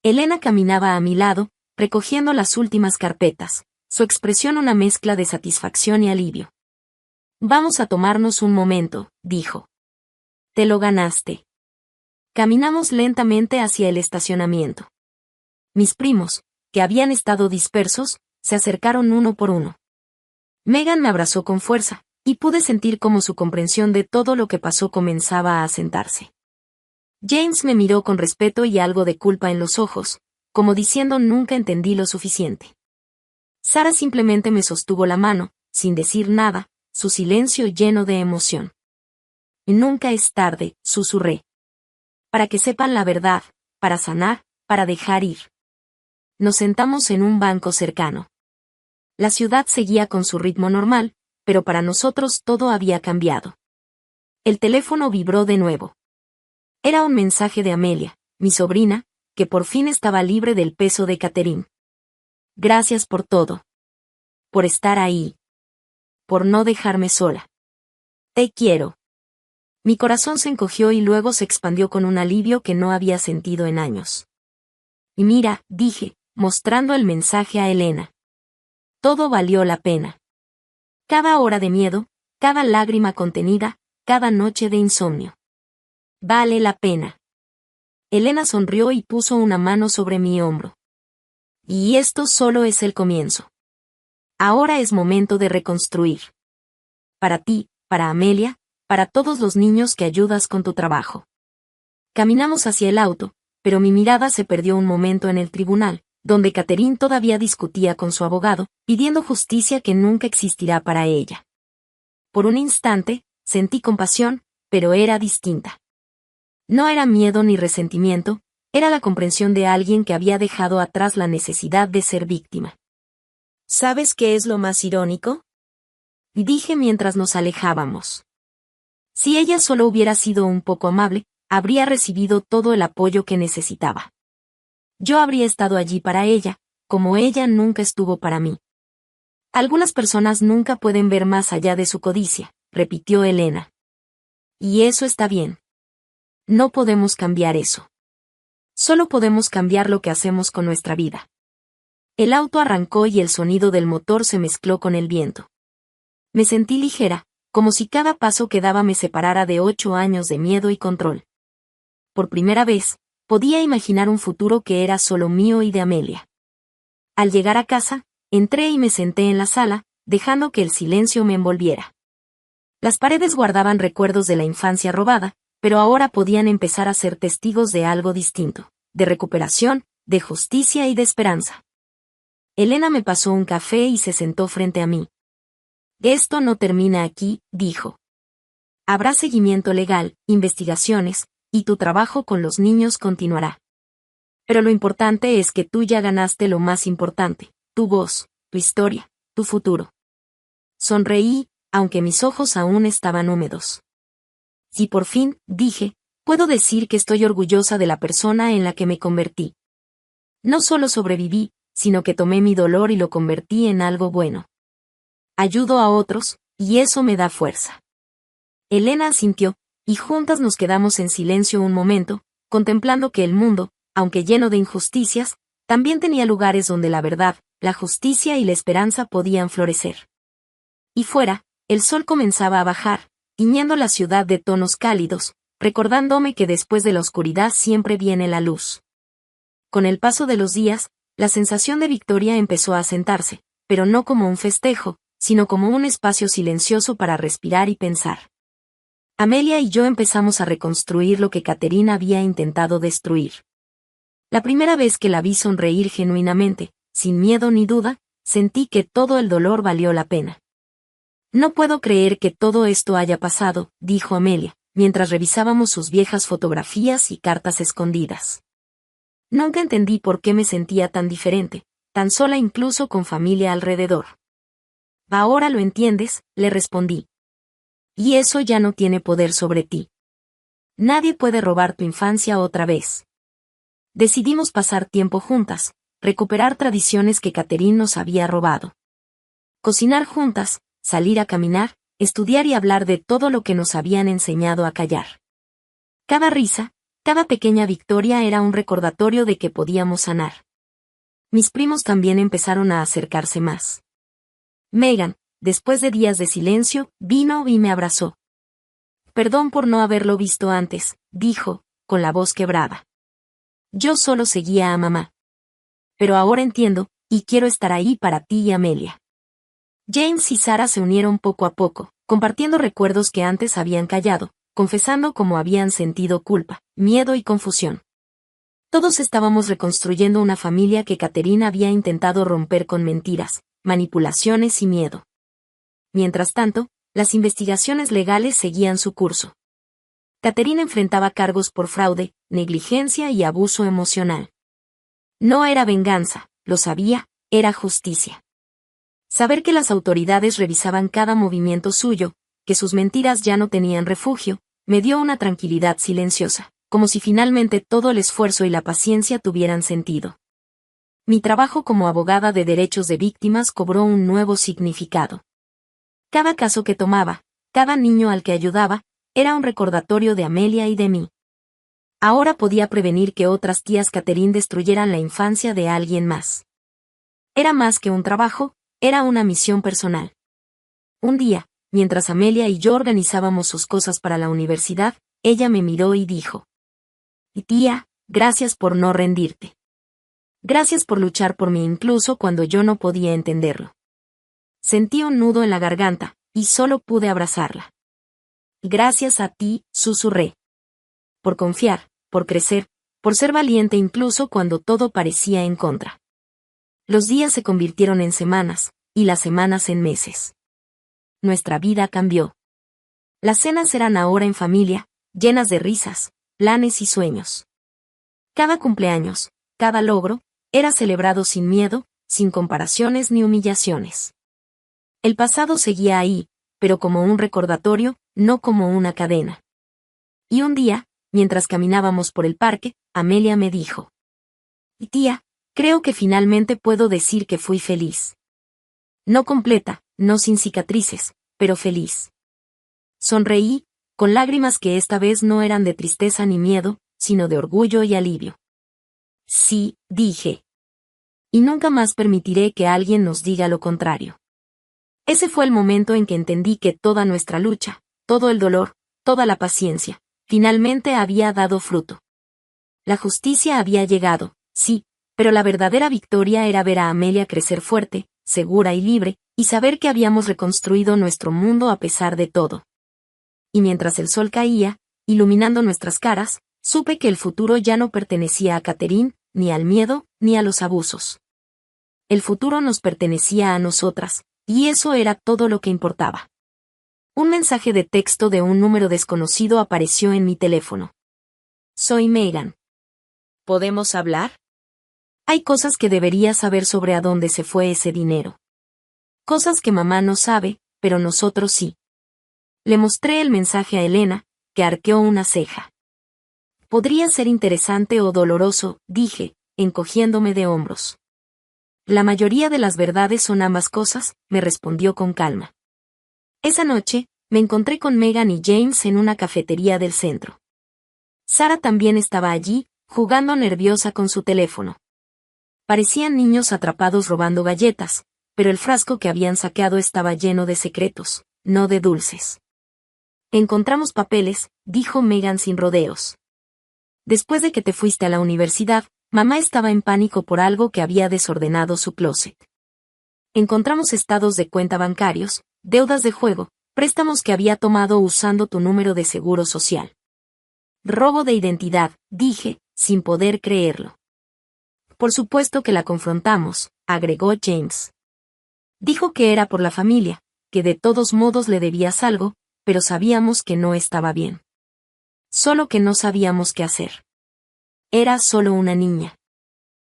Elena caminaba a mi lado, recogiendo las últimas carpetas, su expresión una mezcla de satisfacción y alivio. Vamos a tomarnos un momento, dijo. Te lo ganaste. Caminamos lentamente hacia el estacionamiento. Mis primos, que habían estado dispersos, se acercaron uno por uno. Megan me abrazó con fuerza, y pude sentir cómo su comprensión de todo lo que pasó comenzaba a asentarse. James me miró con respeto y algo de culpa en los ojos, como diciendo nunca entendí lo suficiente. Sara simplemente me sostuvo la mano, sin decir nada, su silencio lleno de emoción. Nunca es tarde, susurré. Para que sepan la verdad, para sanar, para dejar ir. Nos sentamos en un banco cercano. La ciudad seguía con su ritmo normal, pero para nosotros todo había cambiado. El teléfono vibró de nuevo. Era un mensaje de Amelia, mi sobrina, que por fin estaba libre del peso de Catherine. Gracias por todo. Por estar ahí. Por no dejarme sola. Te quiero. Mi corazón se encogió y luego se expandió con un alivio que no había sentido en años. Y mira, dije, mostrando el mensaje a Elena. Todo valió la pena. Cada hora de miedo, cada lágrima contenida, cada noche de insomnio. Vale la pena. Elena sonrió y puso una mano sobre mi hombro. Y esto solo es el comienzo. Ahora es momento de reconstruir. Para ti, para Amelia, para todos los niños que ayudas con tu trabajo. Caminamos hacia el auto, pero mi mirada se perdió un momento en el tribunal, donde Catherine todavía discutía con su abogado, pidiendo justicia que nunca existirá para ella. Por un instante, sentí compasión, pero era distinta. No era miedo ni resentimiento, era la comprensión de alguien que había dejado atrás la necesidad de ser víctima. ¿Sabes qué es lo más irónico? Y dije mientras nos alejábamos. Si ella solo hubiera sido un poco amable, habría recibido todo el apoyo que necesitaba. Yo habría estado allí para ella, como ella nunca estuvo para mí. Algunas personas nunca pueden ver más allá de su codicia, repitió Elena. Y eso está bien. No podemos cambiar eso. Solo podemos cambiar lo que hacemos con nuestra vida. El auto arrancó y el sonido del motor se mezcló con el viento. Me sentí ligera, como si cada paso que daba me separara de 8 años de miedo y control. Por primera vez, podía imaginar un futuro que era solo mío y de Amelia. Al llegar a casa, entré y me senté en la sala, dejando que el silencio me envolviera. Las paredes guardaban recuerdos de la infancia robada, pero ahora podían empezar a ser testigos de algo distinto, de recuperación, de justicia y de esperanza. Elena me pasó un café y se sentó frente a mí. Esto no termina aquí, dijo. Habrá seguimiento legal, investigaciones, y tu trabajo con los niños continuará. Pero lo importante es que tú ya ganaste lo más importante, tu voz, tu historia, tu futuro. Sonreí, aunque mis ojos aún estaban húmedos. Y por fin, dije, puedo decir que estoy orgullosa de la persona en la que me convertí. No solo sobreviví, sino que tomé mi dolor y lo convertí en algo bueno. Ayudo a otros, y eso me da fuerza. Elena asintió, y juntas nos quedamos en silencio un momento, contemplando que el mundo, aunque lleno de injusticias, también tenía lugares donde la verdad, la justicia y la esperanza podían florecer. Y fuera, el sol comenzaba a bajar, tiñendo la ciudad de tonos cálidos, recordándome que después de la oscuridad siempre viene la luz. Con el paso de los días, la sensación de victoria empezó a asentarse, pero no como un festejo, sino como un espacio silencioso para respirar y pensar. Amelia y yo empezamos a reconstruir lo que Catherine había intentado destruir. La primera vez que la vi sonreír genuinamente, sin miedo ni duda, sentí que todo el dolor valió la pena. No puedo creer que todo esto haya pasado, dijo Amelia, mientras revisábamos sus viejas fotografías y cartas escondidas. Nunca entendí por qué me sentía tan diferente, tan sola incluso con familia alrededor. Ahora lo entiendes, le respondí. Y eso ya no tiene poder sobre ti. Nadie puede robar tu infancia otra vez. Decidimos pasar tiempo juntas, recuperar tradiciones que Catherine nos había robado. Cocinar juntas, salir a caminar, estudiar y hablar de todo lo que nos habían enseñado a callar. Cada risa, cada pequeña victoria era un recordatorio de que podíamos sanar. Mis primos también empezaron a acercarse más. Megan, después de días de silencio, vino y me abrazó. Perdón por no haberlo visto antes, dijo, con la voz quebrada. Yo solo seguía a mamá. Pero ahora entiendo, y quiero estar ahí para ti y Amelia. James y Sarah se unieron poco a poco, compartiendo recuerdos que antes habían callado, confesando cómo habían sentido culpa, miedo y confusión. Todos estábamos reconstruyendo una familia que Catherine había intentado romper con mentiras, manipulaciones y miedo. Mientras tanto, las investigaciones legales seguían su curso. Catherine enfrentaba cargos por fraude, negligencia y abuso emocional. No era venganza, lo sabía, era justicia. Saber que las autoridades revisaban cada movimiento suyo, que sus mentiras ya no tenían refugio, me dio una tranquilidad silenciosa, como si finalmente todo el esfuerzo y la paciencia tuvieran sentido. Mi trabajo como abogada de derechos de víctimas cobró un nuevo significado. Cada caso que tomaba, cada niño al que ayudaba, era un recordatorio de Amelia y de mí. Ahora podía prevenir que otras tías Catherine destruyeran la infancia de alguien más. Era más que un trabajo, era una misión personal. Un día, mientras Amelia y yo organizábamos sus cosas para la universidad, ella me miró y dijo: «Tía, gracias por no rendirte. Gracias por luchar por mí incluso cuando yo no podía entenderlo». Sentí un nudo en la garganta, y solo pude abrazarla. «Gracias a ti», susurré. Por confiar, por crecer, por ser valiente incluso cuando todo parecía en contra. Los días se convirtieron en semanas, y las semanas en meses. Nuestra vida cambió. Las cenas eran ahora en familia, llenas de risas, planes y sueños. Cada cumpleaños, cada logro, era celebrado sin miedo, sin comparaciones ni humillaciones. El pasado seguía ahí, pero como un recordatorio, no como una cadena. Y un día, mientras caminábamos por el parque, Amelia me dijo: «Tía, creo que finalmente puedo decir que fui feliz. No completa, no sin cicatrices, pero feliz». Sonreí, con lágrimas que esta vez no eran de tristeza ni miedo, sino de orgullo y alivio. «Sí», dije. «Y nunca más permitiré que alguien nos diga lo contrario». Ese fue el momento en que entendí que toda nuestra lucha, todo el dolor, toda la paciencia, finalmente había dado fruto. La justicia había llegado, sí, pero la verdadera victoria era ver a Amelia crecer fuerte, segura y libre, y saber que habíamos reconstruido nuestro mundo a pesar de todo. Y mientras el sol caía, iluminando nuestras caras, supe que el futuro ya no pertenecía a Catherine, ni al miedo, ni a los abusos. El futuro nos pertenecía a nosotras, y eso era todo lo que importaba. Un mensaje de texto de un número desconocido apareció en mi teléfono. «Soy Megan. ¿Podemos hablar? Hay cosas que deberías saber sobre a dónde se fue ese dinero. Cosas que mamá no sabe, pero nosotros sí». Le mostré el mensaje a Elena, que arqueó una ceja. «Podría ser interesante o doloroso», dije, encogiéndome de hombros. «La mayoría de las verdades son ambas cosas», me respondió con calma. Esa noche, me encontré con Megan y James en una cafetería del centro. Sara también estaba allí, jugando nerviosa con su teléfono. Parecían niños atrapados robando galletas, pero el frasco que habían saqueado estaba lleno de secretos, no de dulces. «Encontramos papeles», dijo Megan sin rodeos. «Después de que te fuiste a la universidad, mamá estaba en pánico por algo que había desordenado su closet. Encontramos estados de cuenta bancarios, deudas de juego, préstamos que había tomado usando tu número de seguro social». «Robo de identidad», dije, sin poder creerlo. «Por supuesto que la confrontamos», agregó James. Dijo que era por la familia, que de todos modos le debías algo, pero sabíamos que no estaba bien. Solo que no sabíamos qué hacer. Era solo una niña.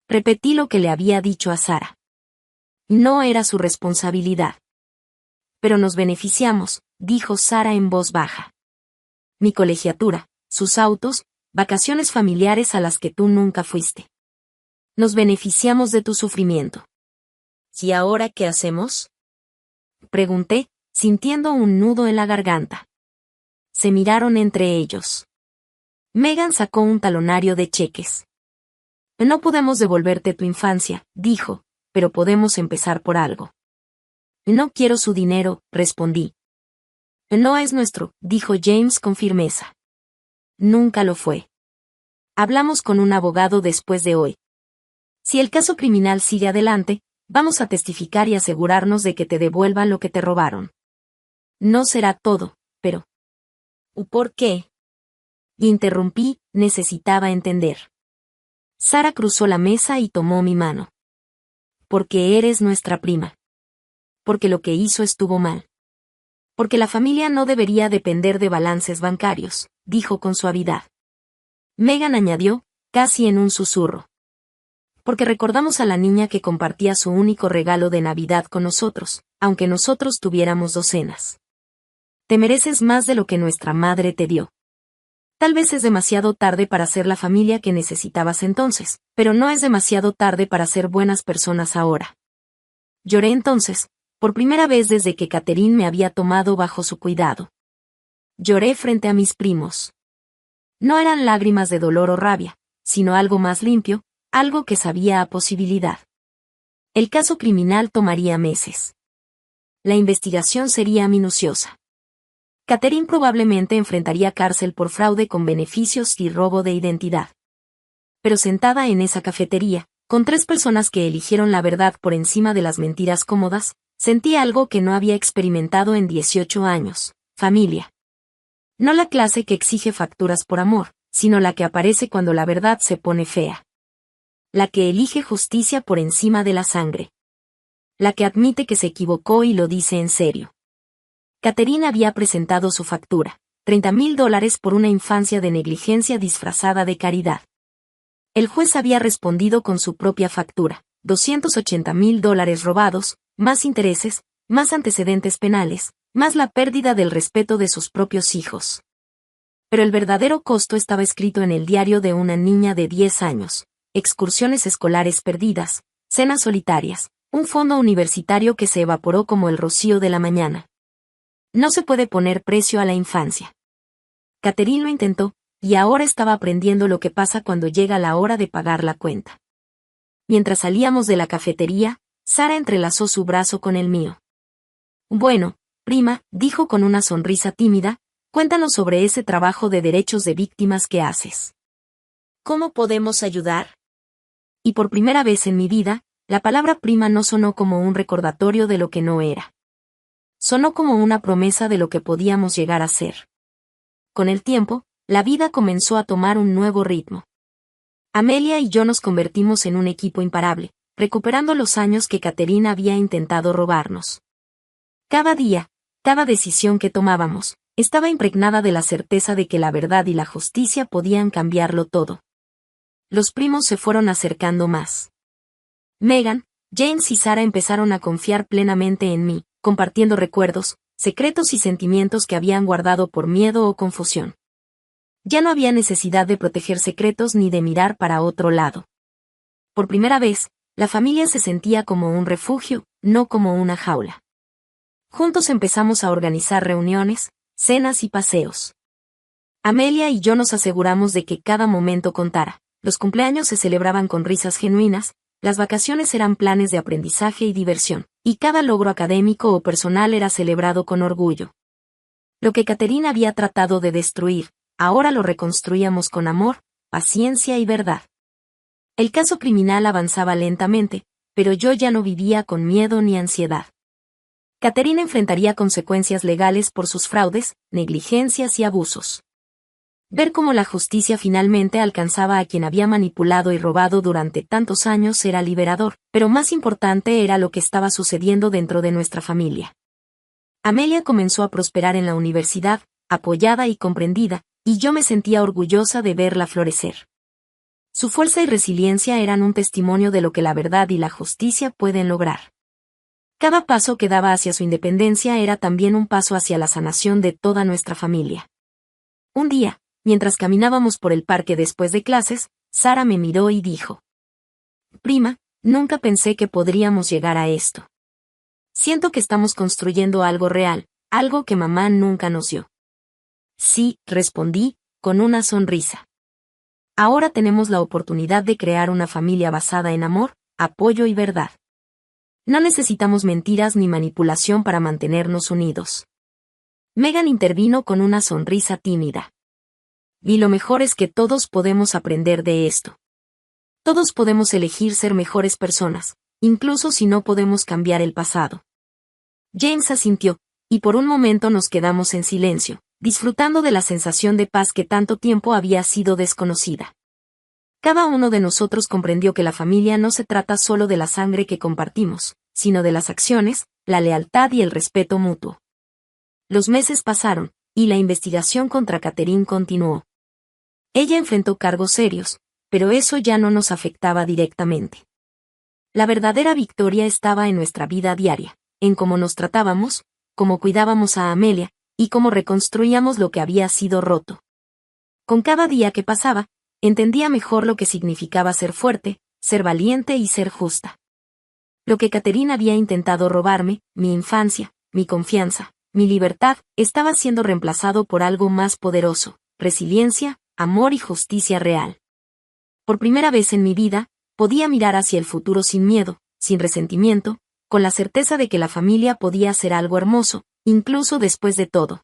Repetí lo que le había dicho a Sara. No era su responsabilidad. «Pero nos beneficiamos», dijo Sara en voz baja. «Mi colegiatura, sus autos, vacaciones familiares a las que tú nunca fuiste. Nos beneficiamos de tu sufrimiento». «¿Y ahora qué hacemos?», pregunté, sintiendo un nudo en la garganta. Se miraron entre ellos. Megan sacó un talonario de cheques. «No podemos devolverte tu infancia», dijo, «pero podemos empezar por algo». «No quiero su dinero», respondí. «No es nuestro», dijo James con firmeza. «Nunca lo fue. Hablamos con un abogado después de hoy. Si el caso criminal sigue adelante, vamos a testificar y asegurarnos de que te devuelvan lo que te robaron. No será todo, pero...» «¿Por qué?», interrumpí, necesitaba entender. Sara cruzó la mesa y tomó mi mano. «Porque eres nuestra prima. Porque lo que hizo estuvo mal. Porque la familia no debería depender de balances bancarios», dijo con suavidad. Megan añadió, casi en un susurro. «Porque recordamos a la niña que compartía su único regalo de Navidad con nosotros, aunque nosotros tuviéramos docenas. Te mereces más de lo que nuestra madre te dio». Tal vez es demasiado tarde para ser la familia que necesitabas entonces, pero no es demasiado tarde para ser buenas personas ahora. Lloré entonces, por primera vez desde que Catherine me había tomado bajo su cuidado. Lloré frente a mis primos. No eran lágrimas de dolor o rabia, sino algo más limpio, algo que sabía a posibilidad. El caso criminal tomaría meses. La investigación sería minuciosa. Catherine probablemente enfrentaría cárcel por fraude con beneficios y robo de identidad. Pero sentada en esa cafetería, con 3 personas que eligieron la verdad por encima de las mentiras cómodas, sentí algo que no había experimentado en 18 años: familia. No la clase que exige facturas por amor, sino la que aparece cuando la verdad se pone fea. La que elige justicia por encima de la sangre. La que admite que se equivocó y lo dice en serio. Catherine había presentado su factura, $30,000 por una infancia de negligencia disfrazada de caridad. El juez había respondido con su propia factura, $280,000 robados, más intereses, más antecedentes penales, más la pérdida del respeto de sus propios hijos. Pero el verdadero costo estaba escrito en el diario de una niña de 10 años, excursiones escolares perdidas, cenas solitarias, un fondo universitario que se evaporó como el rocío de la mañana. No se puede poner precio a la infancia. Catherine lo intentó, y ahora estaba aprendiendo lo que pasa cuando llega la hora de pagar la cuenta. Mientras salíamos de la cafetería, Sara entrelazó su brazo con el mío. Bueno, prima, dijo con una sonrisa tímida, cuéntanos sobre ese trabajo de derechos de víctimas que haces. ¿Cómo podemos ayudar? Y por primera vez en mi vida, la palabra prima no sonó como un recordatorio de lo que no era. Sonó como una promesa de lo que podíamos llegar a ser. Con el tiempo, la vida comenzó a tomar un nuevo ritmo. Amelia y yo nos convertimos en un equipo imparable, recuperando los años que Catherine había intentado robarnos. Cada día, cada decisión que tomábamos, estaba impregnada de la certeza de que la verdad y la justicia podían cambiarlo todo. Los primos se fueron acercando más. Megan, James y Sara empezaron a confiar plenamente en mí, compartiendo recuerdos, secretos y sentimientos que habían guardado por miedo o confusión. Ya no había necesidad de proteger secretos ni de mirar para otro lado. Por primera vez, la familia se sentía como un refugio, no como una jaula. Juntos empezamos a organizar reuniones, cenas y paseos. Amelia y yo nos aseguramos de que cada momento contara. Los cumpleaños se celebraban con risas genuinas, las vacaciones eran planes de aprendizaje y diversión, y cada logro académico o personal era celebrado con orgullo. Lo que Catherine había tratado de destruir, ahora lo reconstruíamos con amor, paciencia y verdad. El caso criminal avanzaba lentamente, pero yo ya no vivía con miedo ni ansiedad. Catherine enfrentaría consecuencias legales por sus fraudes, negligencias y abusos. Ver cómo la justicia finalmente alcanzaba a quien había manipulado y robado durante tantos años era liberador, pero más importante era lo que estaba sucediendo dentro de nuestra familia. Amelia comenzó a prosperar en la universidad, apoyada y comprendida, y yo me sentía orgullosa de verla florecer. Su fuerza y resiliencia eran un testimonio de lo que la verdad y la justicia pueden lograr. Cada paso que daba hacia su independencia era también un paso hacia la sanación de toda nuestra familia. Un día, mientras caminábamos por el parque después de clases, Sara me miró y dijo: Prima, nunca pensé que podríamos llegar a esto. Siento que estamos construyendo algo real, algo que mamá nunca nos dio. Sí, respondí, con una sonrisa. Ahora tenemos la oportunidad de crear una familia basada en amor, apoyo y verdad. No necesitamos mentiras ni manipulación para mantenernos unidos. Megan intervino con una sonrisa tímida. Y lo mejor es que todos podemos aprender de esto. Todos podemos elegir ser mejores personas, incluso si no podemos cambiar el pasado. James asintió, y por un momento nos quedamos en silencio, disfrutando de la sensación de paz que tanto tiempo había sido desconocida. Cada uno de nosotros comprendió que la familia no se trata solo de la sangre que compartimos, sino de las acciones, la lealtad y el respeto mutuo. Los meses pasaron, y la investigación contra Catherine continuó. Ella enfrentó cargos serios, pero eso ya no nos afectaba directamente. La verdadera victoria estaba en nuestra vida diaria, en cómo nos tratábamos, cómo cuidábamos a Amelia, y cómo reconstruíamos lo que había sido roto. Con cada día que pasaba, entendía mejor lo que significaba ser fuerte, ser valiente y ser justa. Lo que Catherine había intentado robarme, mi infancia, mi confianza, mi libertad, estaba siendo reemplazado por algo más poderoso: resiliencia, amor y justicia real. Por primera vez en mi vida, podía mirar hacia el futuro sin miedo, sin resentimiento, con la certeza de que la familia podía ser algo hermoso, incluso después de todo.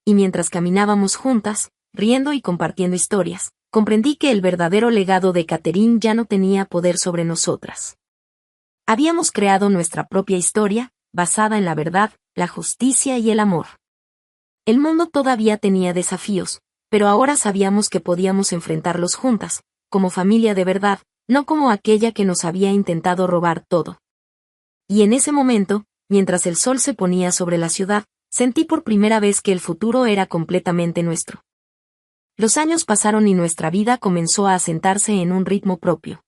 Y mientras caminábamos juntas, riendo y compartiendo historias, comprendí que el verdadero legado de Catherine ya no tenía poder sobre nosotras. Habíamos creado nuestra propia historia, basada en la verdad, la justicia y el amor. El mundo todavía tenía desafíos, pero ahora sabíamos que podíamos enfrentarlos juntas, como familia de verdad, no como aquella que nos había intentado robar todo. Y en ese momento, mientras el sol se ponía sobre la ciudad, sentí por primera vez que el futuro era completamente nuestro. Los años pasaron y nuestra vida comenzó a asentarse en un ritmo propio.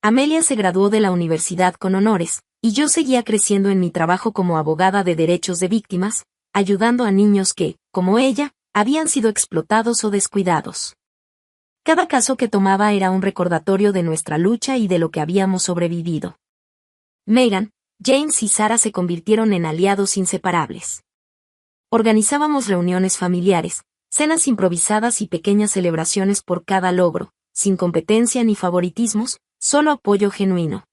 Amelia se graduó de la universidad con honores, y yo seguía creciendo en mi trabajo como abogada de derechos de víctimas, ayudando a niños que, como ella, habían sido explotados o descuidados. Cada caso que tomaba era un recordatorio de nuestra lucha y de lo que habíamos sobrevivido. Megan, James y Sarah se convirtieron en aliados inseparables. Organizábamos reuniones familiares, cenas improvisadas y pequeñas celebraciones por cada logro, sin competencia ni favoritismos, solo apoyo genuino.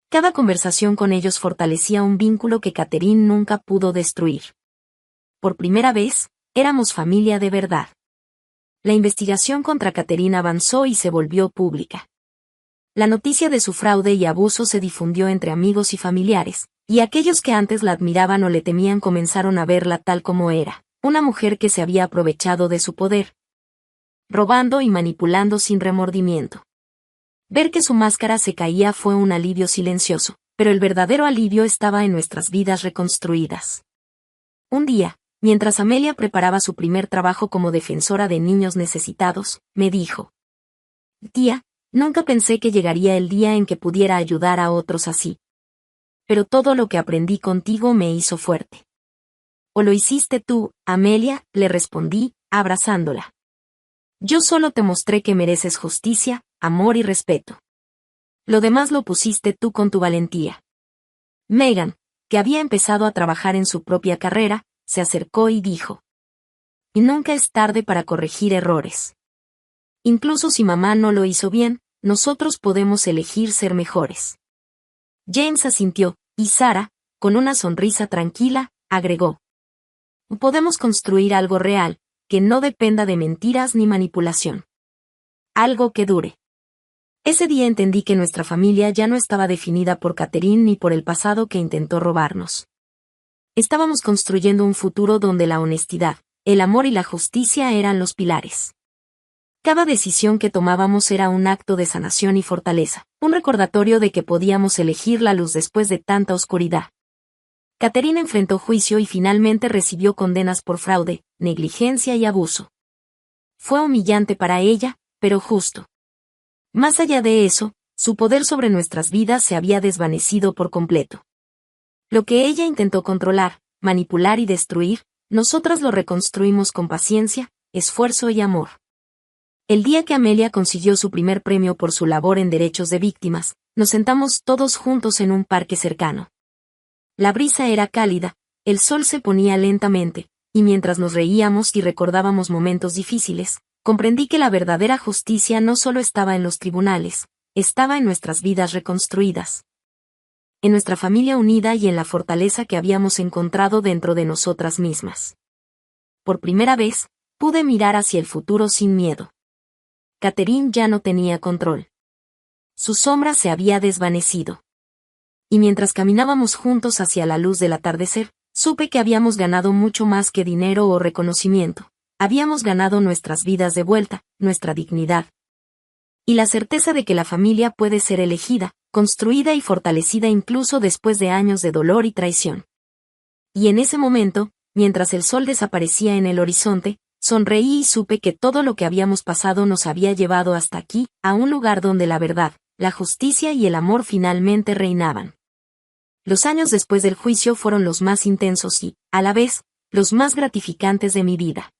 Cada conversación con ellos fortalecía un vínculo que Catherine nunca pudo destruir. Por primera vez, éramos familia de verdad. La investigación contra Catherine avanzó y se volvió pública. La noticia de su fraude y abuso se difundió entre amigos y familiares, y aquellos que antes la admiraban o le temían comenzaron a verla tal como era, una mujer que se había aprovechado de su poder, robando y manipulando sin remordimiento. Ver que su máscara se caía fue un alivio silencioso, pero el verdadero alivio estaba en nuestras vidas reconstruidas. Un día, mientras Amelia preparaba su primer trabajo como defensora de niños necesitados, me dijo: «Tía, nunca pensé que llegaría el día en que pudiera ayudar a otros así. Pero todo lo que aprendí contigo me hizo fuerte». «¿O lo hiciste tú, Amelia?», le respondí, abrazándola. «Yo solo te mostré que mereces justicia, amor y respeto. Lo demás lo pusiste tú con tu valentía». Megan, que había empezado a trabajar en su propia carrera, se acercó y dijo: «Y nunca es tarde para corregir errores. Incluso si mamá no lo hizo bien, nosotros podemos elegir ser mejores». James asintió, y Sarah, con una sonrisa tranquila, agregó: «Podemos construir algo real, que no dependa de mentiras ni manipulación. Algo que dure». Ese día entendí que nuestra familia ya no estaba definida por Catherine ni por el pasado que intentó robarnos. Estábamos construyendo un futuro donde la honestidad, el amor y la justicia eran los pilares. Cada decisión que tomábamos era un acto de sanación y fortaleza, un recordatorio de que podíamos elegir la luz después de tanta oscuridad. Catherine enfrentó juicio y finalmente recibió condenas por fraude, negligencia y abuso. Fue humillante para ella, pero justo. Más allá de eso, su poder sobre nuestras vidas se había desvanecido por completo. Lo que ella intentó controlar, manipular y destruir, nosotras lo reconstruimos con paciencia, esfuerzo y amor. El día que Amelia consiguió su primer premio por su labor en derechos de víctimas, nos sentamos todos juntos en un parque cercano. La brisa era cálida, el sol se ponía lentamente, y mientras nos reíamos y recordábamos momentos difíciles, comprendí que la verdadera justicia no solo estaba en los tribunales, estaba en nuestras vidas reconstruidas. En nuestra familia unida y en la fortaleza que habíamos encontrado dentro de nosotras mismas. Por primera vez, pude mirar hacia el futuro sin miedo. Catherine ya no tenía control. Su sombra se había desvanecido. Y mientras caminábamos juntos hacia la luz del atardecer, supe que habíamos ganado mucho más que dinero o reconocimiento. Habíamos ganado nuestras vidas de vuelta, nuestra dignidad. Y la certeza de que la familia puede ser elegida, construida y fortalecida incluso después de años de dolor y traición. Y en ese momento, mientras el sol desaparecía en el horizonte, sonreí y supe que todo lo que habíamos pasado nos había llevado hasta aquí, a un lugar donde la verdad, la justicia y el amor finalmente reinaban. Los años después del juicio fueron los más intensos y, a la vez, los más gratificantes de mi vida.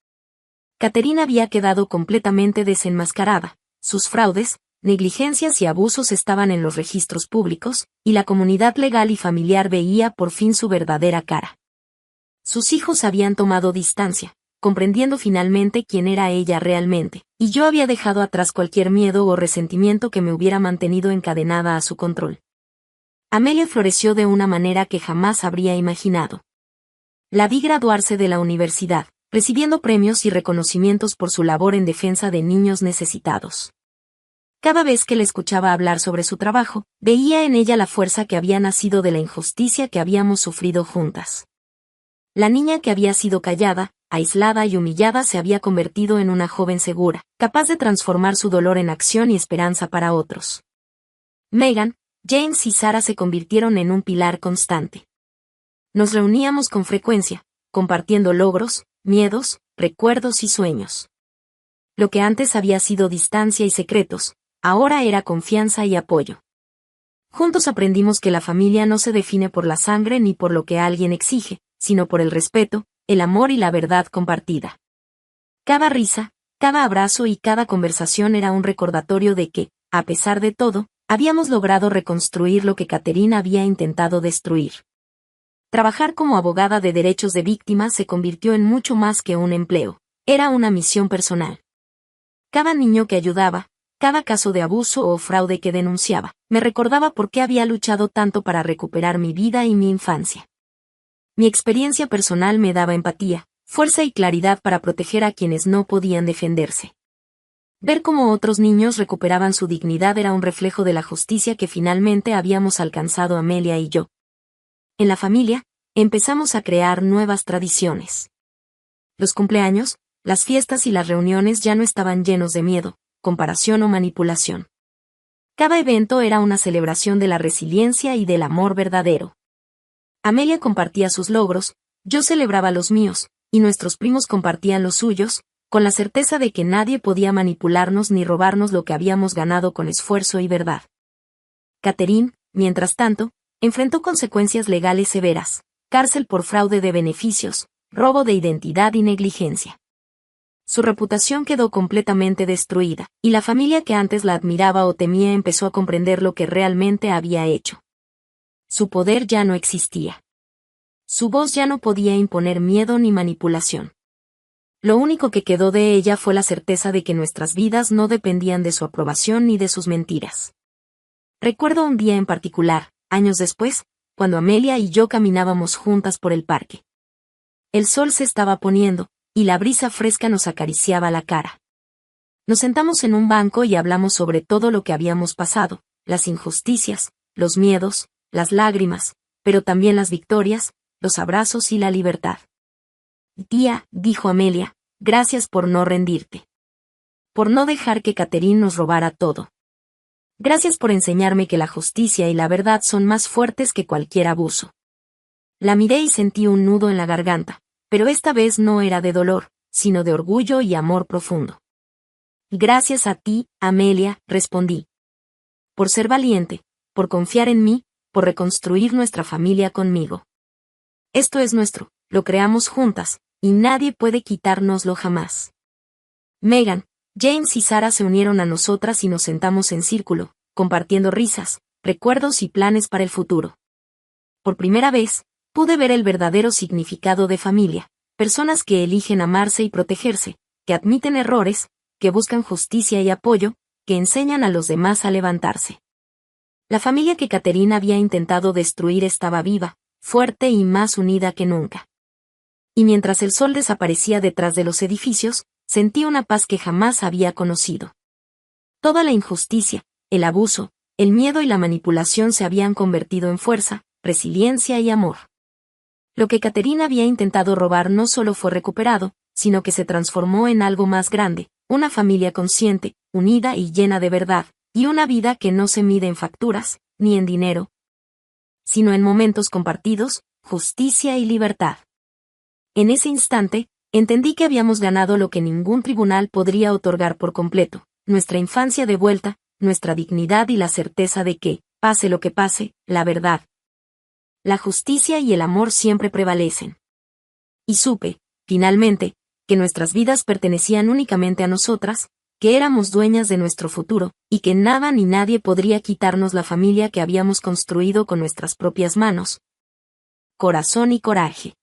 Catherine había quedado completamente desenmascarada. Sus fraudes, negligencias y abusos estaban en los registros públicos, y la comunidad legal y familiar veía por fin su verdadera cara. Sus hijos habían tomado distancia, comprendiendo finalmente quién era ella realmente, y yo había dejado atrás cualquier miedo o resentimiento que me hubiera mantenido encadenada a su control. Amelia floreció de una manera que jamás habría imaginado. La vi graduarse de la universidad, recibiendo premios y reconocimientos por su labor en defensa de niños necesitados. Cada vez que le escuchaba hablar sobre su trabajo, veía en ella la fuerza que había nacido de la injusticia que habíamos sufrido juntas. La niña que había sido callada, aislada y humillada se había convertido en una joven segura, capaz de transformar su dolor en acción y esperanza para otros. Megan, James y Sarah se convirtieron en un pilar constante. Nos reuníamos con frecuencia, compartiendo logros, miedos, recuerdos y sueños. Lo que antes había sido distancia y secretos, ahora era confianza y apoyo. Juntos aprendimos que la familia no se define por la sangre ni por lo que alguien exige, sino por el respeto, el amor y la verdad compartida. Cada risa, cada abrazo y cada conversación era un recordatorio de que, a pesar de todo, habíamos logrado reconstruir lo que Catherine había intentado destruir. Trabajar como abogada de derechos de víctimas se convirtió en mucho más que un empleo, era una misión personal. Cada niño que ayudaba, cada caso de abuso o fraude que denunciaba, me recordaba por qué había luchado tanto para recuperar mi vida y mi infancia. Mi experiencia personal me daba empatía, fuerza y claridad para proteger a quienes no podían defenderse. Ver cómo otros niños recuperaban su dignidad era un reflejo de la justicia que finalmente habíamos alcanzado Amelia y yo. En la familia, empezamos a crear nuevas tradiciones. Los cumpleaños, las fiestas y las reuniones ya no estaban llenos de miedo, comparación o manipulación. Cada evento era una celebración de la resiliencia y del amor verdadero. Amelia compartía sus logros, yo celebraba los míos, y nuestros primos compartían los suyos, con la certeza de que nadie podía manipularnos ni robarnos lo que habíamos ganado con esfuerzo y verdad. Catherine, mientras tanto, enfrentó consecuencias legales severas, cárcel por fraude de beneficios, robo de identidad y negligencia. Su reputación quedó completamente destruida, y la familia que antes la admiraba o temía empezó a comprender lo que realmente había hecho. Su poder ya no existía. Su voz ya no podía imponer miedo ni manipulación. Lo único que quedó de ella fue la certeza de que nuestras vidas no dependían de su aprobación ni de sus mentiras. Recuerdo un día en particular, años después, cuando Amelia y yo caminábamos juntas por el parque. El sol se estaba poniendo, y la brisa fresca nos acariciaba la cara. Nos sentamos en un banco y hablamos sobre todo lo que habíamos pasado, las injusticias, los miedos, las lágrimas, pero también las victorias, los abrazos y la libertad. Tía, dijo Amelia, gracias por no rendirte. Por no dejar que Catherine nos robara todo. Gracias por enseñarme que la justicia y la verdad son más fuertes que cualquier abuso. La miré y sentí un nudo en la garganta, pero esta vez no era de dolor, sino de orgullo y amor profundo. Gracias a ti, Amelia, respondí. Por ser valiente, por confiar en mí, por reconstruir nuestra familia conmigo. Esto es nuestro, lo creamos juntas, y nadie puede quitárnoslo jamás. Megan, James y Sarah se unieron a nosotras y nos sentamos en círculo, compartiendo risas, recuerdos y planes para el futuro. Por primera vez, pude ver el verdadero significado de familia, personas que eligen amarse y protegerse, que admiten errores, que buscan justicia y apoyo, que enseñan a los demás a levantarse. La familia que Catherine había intentado destruir estaba viva, fuerte y más unida que nunca. Y mientras el sol desaparecía detrás de los edificios, sentí una paz que jamás había conocido. Toda la injusticia, el abuso, el miedo y la manipulación se habían convertido en fuerza, resiliencia y amor. Lo que Catherine había intentado robar no solo fue recuperado, sino que se transformó en algo más grande, una familia consciente, unida y llena de verdad, y una vida que no se mide en facturas, ni en dinero, sino en momentos compartidos, justicia y libertad. En ese instante, entendí que habíamos ganado lo que ningún tribunal podría otorgar por completo, nuestra infancia de vuelta, nuestra dignidad y la certeza de que, pase lo que pase, la verdad, la justicia y el amor siempre prevalecen. Y supe, finalmente, que nuestras vidas pertenecían únicamente a nosotras, que éramos dueñas de nuestro futuro, y que nada ni nadie podría quitarnos la familia que habíamos construido con nuestras propias manos. Corazón y coraje.